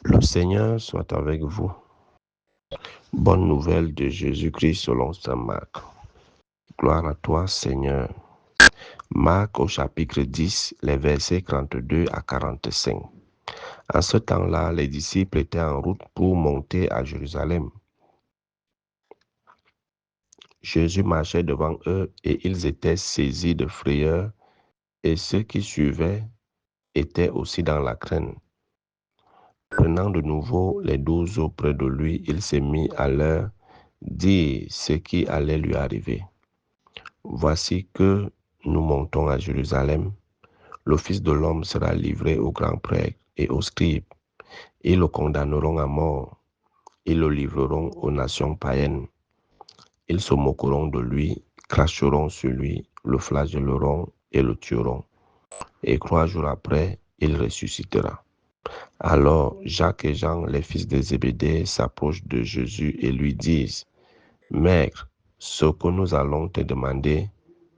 Le Seigneur soit avec vous. Bonne nouvelle de Jésus-Christ selon saint Marc. Gloire à toi, Seigneur. Marc au chapitre 10, les versets 42 à 45. En ce temps-là, les disciples étaient en route pour monter à Jérusalem. Jésus marchait devant eux et ils étaient saisis de frayeur, et ceux qui suivaient étaient aussi dans la crainte. Prenant de nouveau les 12 auprès de lui, il s'est mis à leur dire ce qui allait lui arriver. Voici que nous montons à Jérusalem. Le Fils de l'homme sera livré aux grands prêtres et aux scribes. Ils le condamneront à mort. Ils le livreront aux nations païennes. Ils se moqueront de lui, cracheront sur lui, le flagelleront et le tueront. Et 3 jours après, il ressuscitera. Alors Jacques et Jean, les fils de Zébédée, s'approchent de Jésus et lui disent, « Maître, ce que nous allons te demander,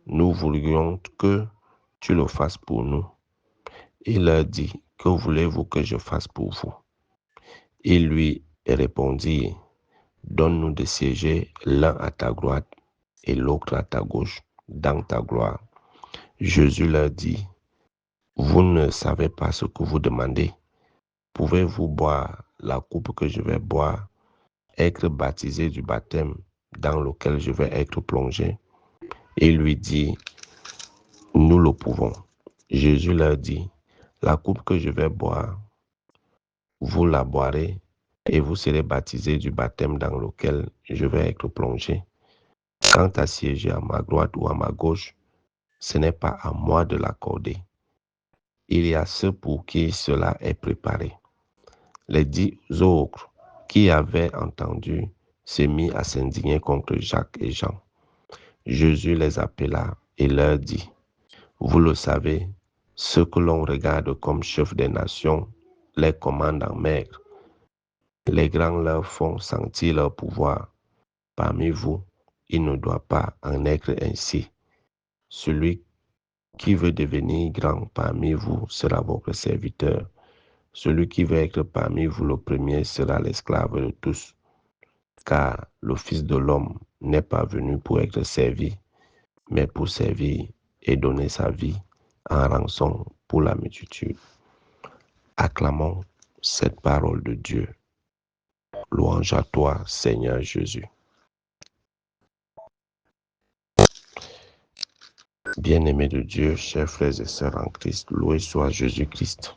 nous voudrions que tu le fasses pour nous. » Il leur dit, « Que voulez-vous que je fasse pour vous ?» Ils lui répondirent, « Donne-nous de siéger l'un à ta droite et l'autre à ta gauche dans ta gloire. » Jésus leur dit, « Vous ne savez pas ce que vous demandez. Pouvez-vous boire la coupe que je vais boire, être baptisé du baptême dans lequel je vais être plongé? » Il lui dit, « Nous le pouvons. » Jésus leur dit, « La coupe que je vais boire, vous la boirez et vous serez baptisés du baptême dans lequel je vais être plongé. Quant à siéger à ma droite ou à ma gauche, ce n'est pas à moi de l'accorder. Il y a ceux pour qui cela est préparé. » Les 10 autres qui avaient entendu se mit à s'indigner contre Jacques et Jean. Jésus les appela et leur dit, « Vous le savez, ceux que l'on regarde comme chefs des nations les commandent en maître. Les grands leur font sentir leur pouvoir. Parmi vous, il ne doit pas en être ainsi. Celui qui veut devenir grand parmi vous sera votre serviteur. Celui qui veut être parmi vous le premier sera l'esclave de tous. Car le Fils de l'homme n'est pas venu pour être servi, mais pour servir et donner sa vie en rançon pour la multitude. » Acclamons cette parole de Dieu. Louange à toi, Seigneur Jésus. Bien-aimés de Dieu, chers frères et sœurs en Christ, loué soit Jésus-Christ.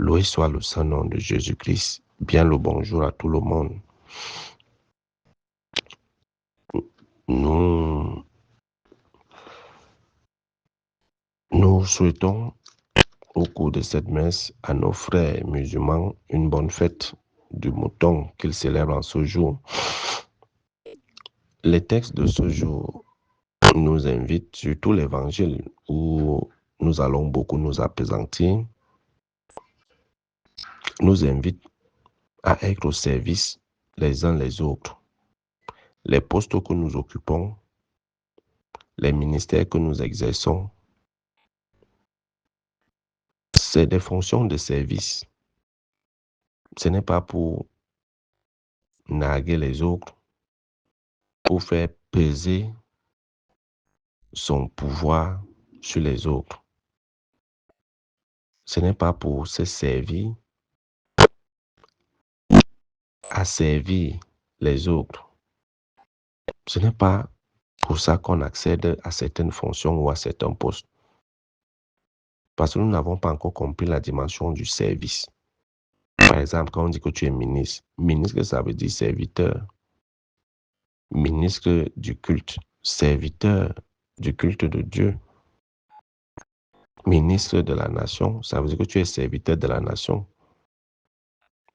Loué soit le saint nom de Jésus-Christ. Bien le bonjour à tout le monde. Nous souhaitons au cours de cette messe à nos frères musulmans une bonne fête du mouton qu'ils célèbrent en ce jour. Les textes de ce jour nous invitent, surtout l'évangile où nous allons beaucoup nous appesantir, nous invitent à être au service les uns les autres. Les postes que nous occupons, les ministères que nous exerçons, c'est des fonctions de service. Ce n'est pas pour narguer les autres, pour faire peser son pouvoir sur les autres. Ce n'est pas pour se servir à servir les autres. Ce n'est pas pour ça qu'on accède à certaines fonctions ou à certains postes. Parce que nous n'avons pas encore compris la dimension du service. Par exemple, quand on dit que tu es ministre, ministre, ça veut dire serviteur. Ministre du culte, serviteur du culte de Dieu. Ministre de la nation, ça veut dire que tu es serviteur de la nation.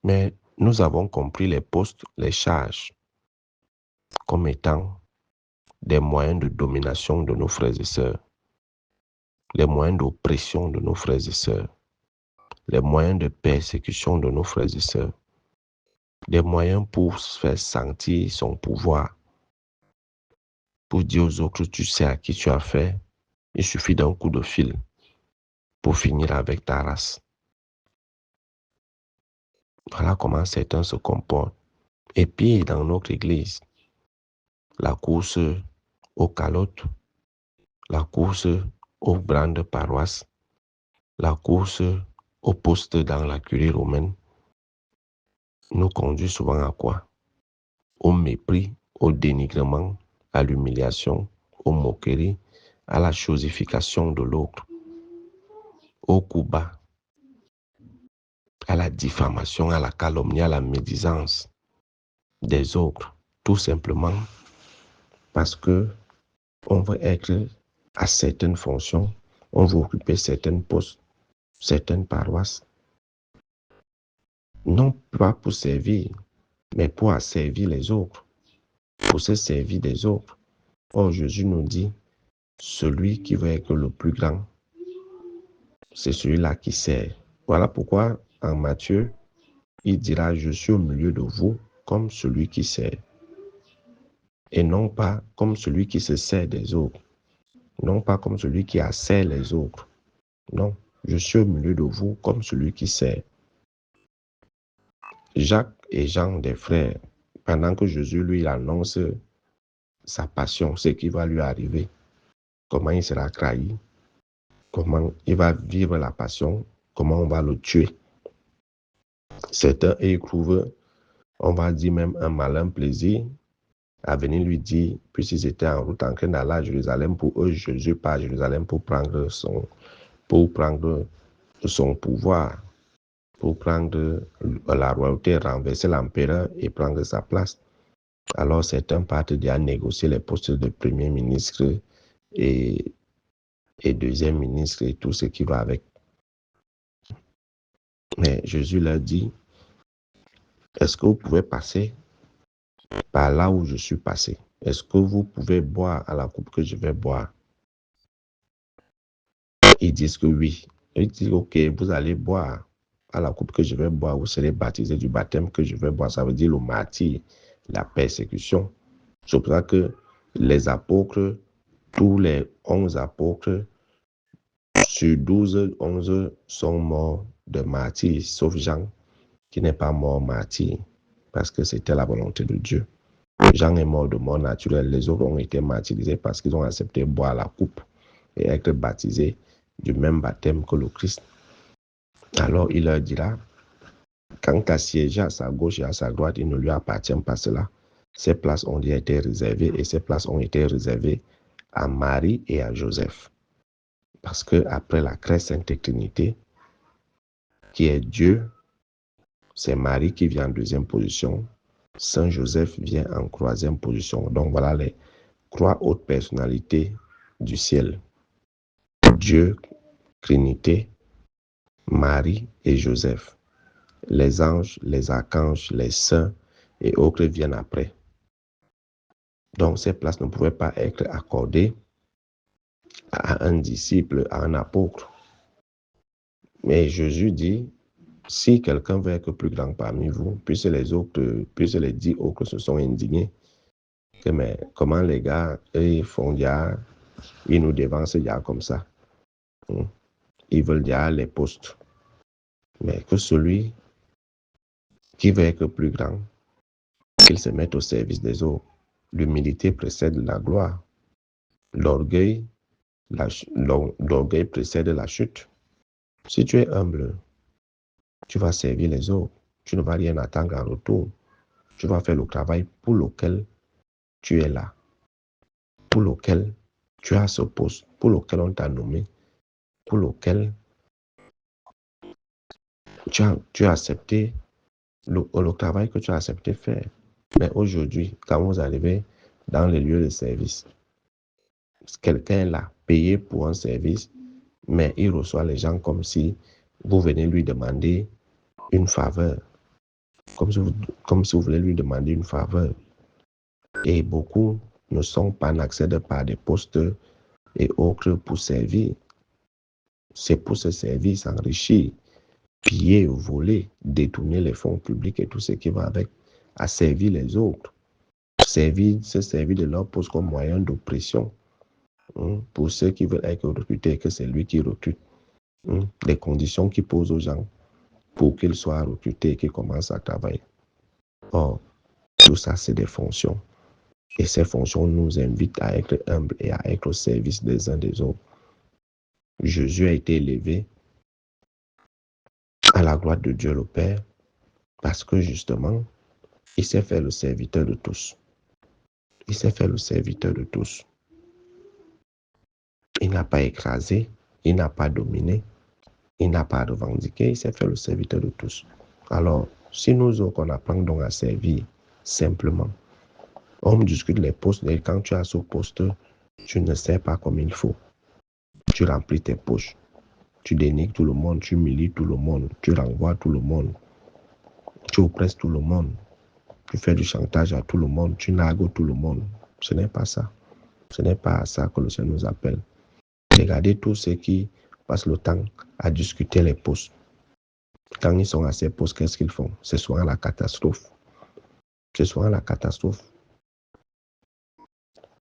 Mais nous avons compris les postes, les charges, comme étant des moyens de domination de nos frères et sœurs, les moyens d'oppression de nos frères et sœurs, les moyens de persécution de nos frères et sœurs, des moyens pour faire sentir son pouvoir, pour dire aux autres, tu sais à qui tu as fait, il suffit d'un coup de fil pour finir avec ta race. Voilà comment certains se comportent. Et puis, dans notre église, la course aux calottes, la course aux grandes paroisses, la course au poste dans la curie romaine, nous conduit souvent à quoi? Au mépris, au dénigrement, à l'humiliation, aux moqueries, à la chosification de l'autre, au coup bas, à la diffamation, à la calomnie, à la médisance des autres, tout simplement parce que on veut être à certaines fonctions, on veut occuper certains postes, certaines paroisses, non pas pour servir, mais pour servir les autres, pour se servir des autres. Or, Jésus nous dit, celui qui veut être le plus grand, c'est celui-là qui sert. Voilà pourquoi en Matthieu, il dira, je suis au milieu de vous comme celui qui sert, et non pas comme celui qui se sert des autres, non pas comme celui qui assert les autres. Non, je suis au milieu de vous comme celui qui sert. Jacques et Jean, des frères, pendant que Jésus lui annonce sa passion, ce qui va lui arriver, comment il sera trahi, comment il va vivre la passion, comment on va le tuer. Certains éprouvent, on va dire même un malin plaisir, à venir lui dire, puisqu'ils étaient en route en train d'aller à Jérusalem, pour eux, Jésus part à Jérusalem pour prendre son pouvoir, pour prendre la royauté, renverser l'empereur et prendre sa place. Alors certains partent déjà négocier les postes de premier ministre et deuxième ministre et tout ce qui va avec. Mais Jésus leur dit, est-ce que vous pouvez passer par là où je suis passé? Est-ce que vous pouvez boire à la coupe que je vais boire? Ils disent que oui. Ils disent, ok, vous allez boire à la coupe que je vais boire, vous serez baptisé du baptême que je vais boire. Ça veut dire le martyre, la persécution. C'est pour ça que les apôtres, tous les 11 apôtres, sur 12, 11 sont morts de martyr, sauf Jean, qui n'est pas mort martyr, parce que c'était la volonté de Dieu. Jean est mort de mort naturelle. Les autres ont été martyrisés parce qu'ils ont accepté boire la coupe et être baptisés du même baptême que le Christ. Alors il leur dira, quant à siéger à sa gauche et à sa droite, il ne lui appartient pas cela. Ces places ont déjà été réservées et ces places ont été réservées à Marie et à Joseph. Parce que après la très sainte Trinité, qui est Dieu, c'est Marie qui vient en deuxième position, Saint Joseph vient en troisième position. Donc voilà les 3 hautes personnalités du ciel. Dieu, Trinité, Marie et Joseph. Les anges, les archanges, les saints et autres viennent après. Donc ces places ne pouvaient pas être accordées à un disciple, à un apôtre. Mais Jésus dit, si quelqu'un veut être plus grand parmi vous, puisque les 10 autres se sont indignés, que mais comment les gars, ils font déjà, ils nous devancent déjà comme ça. Ils veulent déjà les postes. Mais que celui qui veut être plus grand, qu'il se mette au service des autres. L'humilité précède la gloire. L'orgueil précède la chute. Si tu es humble, tu vas servir les autres. Tu ne vas rien attendre en retour. Tu vas faire le travail pour lequel tu es là, pour lequel tu as ce poste, pour lequel on t'a nommé, pour lequel tu as accepté le travail que tu as accepté faire. Mais aujourd'hui, quand vous arrivez dans les lieux de service, quelqu'un est là, payé pour un service, mais il reçoit les gens comme si vous venez lui demander une faveur, comme si vous voulez lui demander une faveur. Et beaucoup n'accèdent pas à des postes et autres pour servir. C'est pour se servir, s'enrichir, piller, voler, détourner les fonds publics et tout ce qui va avec, à servir les autres. Se servir de leur poste comme moyen d'oppression. Pour ceux qui veulent être recrutés, que c'est lui qui recrute. Les conditions qu'il pose aux gens. pour qu'il soit recruté et qu'il commence à travailler. Or, tout ça, c'est des fonctions. Et ces fonctions nous invitent à être humbles et à être au service des uns des autres. Jésus a été élevé à la gloire de Dieu le Père parce que justement, il s'est fait le serviteur de tous. Il s'est fait le serviteur de tous. Il n'a pas écrasé, il n'a pas dominé, il n'a pas revendiqué, il s'est fait le serviteur de tous. Alors, si nous autres, on apprend donc à servir simplement, on discute les postes et quand tu as ce poste, tu ne sais pas comme il faut. Tu remplis tes poches. Tu dénigres tout le monde, tu humilies tout le monde, tu renvoies tout le monde, tu oppresses tout le monde, tu fais du chantage à tout le monde, tu nargues tout le monde. Ce n'est pas ça. Ce n'est pas à ça que le Seigneur nous appelle. Regardez tous ceux qui passent le temps à discuter les postes. Quand ils sont à ces postes, qu'est-ce qu'ils font? C'est souvent la catastrophe. C'est souvent la catastrophe.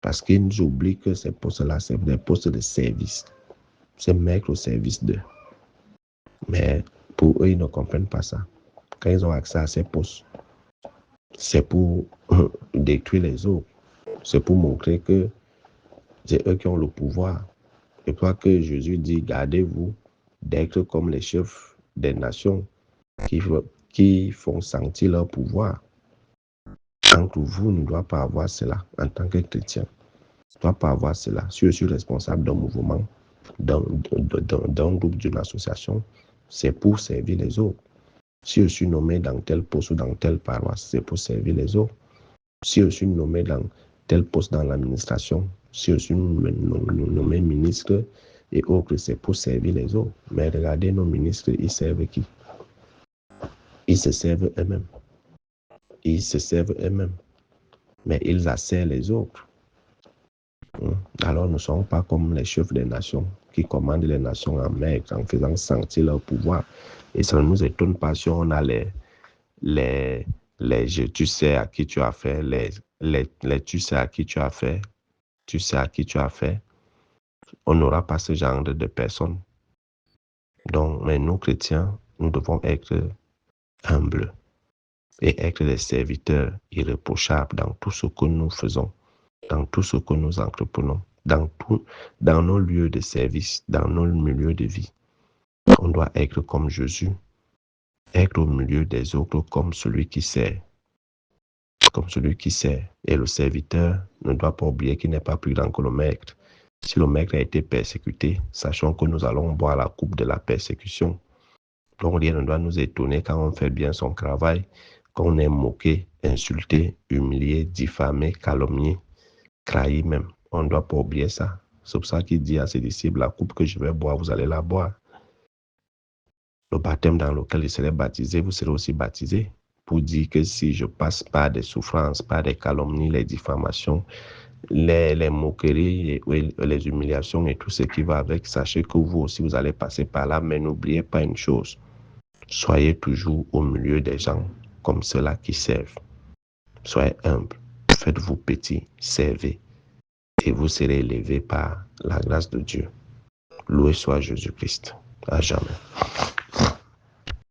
Parce qu'ils oublient que ces postes-là, c'est des postes de service. C'est mettre au service d'eux. Mais pour eux, ils ne comprennent pas ça. Quand ils ont accès à ces postes, c'est pour détruire les autres. C'est pour montrer que c'est eux qui ont le pouvoir. Et toi que Jésus dit, gardez-vous d'être comme les chefs des nations qui font sentir leur pouvoir. Entre vous ne doit pas avoir cela en tant que chrétien. Ne doit pas avoir cela. Si je suis responsable d'un mouvement, d'un groupe, d'une association, c'est pour servir les autres. Si je suis nommé dans tel poste ou dans telle paroisse, c'est pour servir les autres. Si je suis nommé dans tel poste dans l'administration, si je suis nommé ministre et autres, c'est pour servir les autres. Mais regardez, nos ministres, ils servent qui? Ils se servent eux-mêmes. Ils se servent eux-mêmes. Mais ils asservent les autres. Alors nous ne sommes pas comme les chefs des nations qui commandent les nations en maître en faisant sentir leur pouvoir. Et ça ne nous étonne pas si on a tu sais à qui tu as fait, tu sais à qui tu as fait, tu sais à qui tu as fait. On n'aura pas ce genre de personnes. Donc, mais nous, chrétiens, nous devons être humbles et être des serviteurs irréprochables dans tout ce que nous faisons, dans tout ce que nous entreprenons, dans nos lieux de service, dans nos milieux de vie. On doit être comme Jésus, être au milieu des autres comme celui qui sert. Comme celui qui sert. Et le serviteur ne doit pas oublier qu'il n'est pas plus grand que le maître. Si le maître a été persécuté, sachons que nous allons boire la coupe de la persécution. Donc rien ne doit nous étonner quand on fait bien son travail, qu'on est moqué, insulté, humilié, diffamé, calomnié, trahi même. On ne doit pas oublier ça. C'est pour ça qu'il dit à ses disciples, la coupe que je vais boire, vous allez la boire. Le baptême dans lequel je serai baptisé, vous serez aussi baptisé. Pour dire que si je passe par des souffrances, par des calomnies, les diffamations, les moqueries, les humiliations et tout ce qui va avec, sachez que vous aussi, vous allez passer par là. Mais n'oubliez pas une chose, soyez toujours au milieu des gens comme ceux-là qui servent. Soyez humbles, faites-vous petits, servez, et vous serez élevés par la grâce de Dieu. Loué soit Jésus-Christ, à jamais.